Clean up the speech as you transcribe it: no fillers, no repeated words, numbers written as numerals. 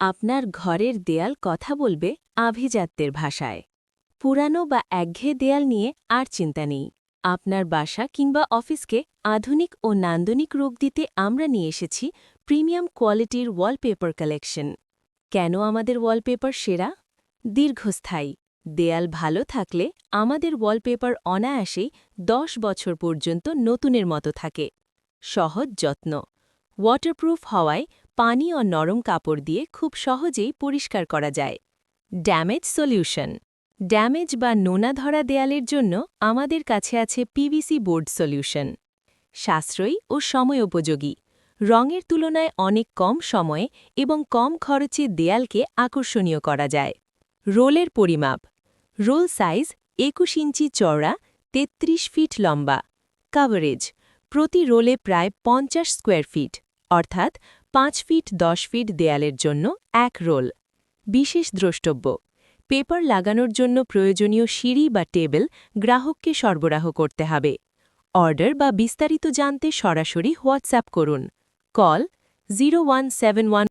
আপনার ঘরের দেয়াল কথা বলবে আভিজাত্যের ভাষায়। পুরানো বা একঘেয়ে দেয়াল নিয়ে আর চিন্তা নেই। আপনার বাসা কিংবা অফিসকে আধুনিক ও নান্দনিক রূপ দিতে আমরা নিয়ে এসেছি প্রিমিয়াম কোয়ালিটির ওয়ালপেপার কালেকশন। কেন আমাদের ওয়ালপেপার সেরা? দীর্ঘস্থায়ী। দেয়াল ভালো থাকলে আমাদের ওয়ালপেপার অনায়াসেই 10 বছর পর্যন্ত নতুনের মতো থাকে। সহজ যত্ন। ওয়াটারপ্রুফ হওয়ায় পানি ও নরম কাপড় দিয়ে খুব সহজেই পরিষ্কার করা যায়। Damage solution. ড্যামেজ বা নোনা ধরা দেয়ালের জন্য আমাদের কাছে আছে পিভিসি বোর্ড সলিউশন। সাশ্রয়ী ও সময়োপযোগী। রঙের তুলনায় অনেক কম সময়ে এবং কম খরচে দেয়ালকে আকর্ষণীয় করা যায়। রোলের পরিমাপ। রোল সাইজ 21 ইঞ্চি চওড়া, 33 ফিট লম্বা। কাভারেজ। প্রতি রোলে প্রায় 50 স্কোয়ার ফিট, অর্থাৎ 5 ফিট 10 ফিট দেয়ালের জন্য এক রোল। বিশেষ দ্রষ্টব্য। পেপার লাগানোর জন্য প্রয়োজনীয় সিঁড়ি বা টেবিল গ্রাহককে সরবরাহ করতে হবে। অর্ডার বা বিস্তারিত জানতে সরাসরি হোয়াটসঅ্যাপ করুন। কল 0171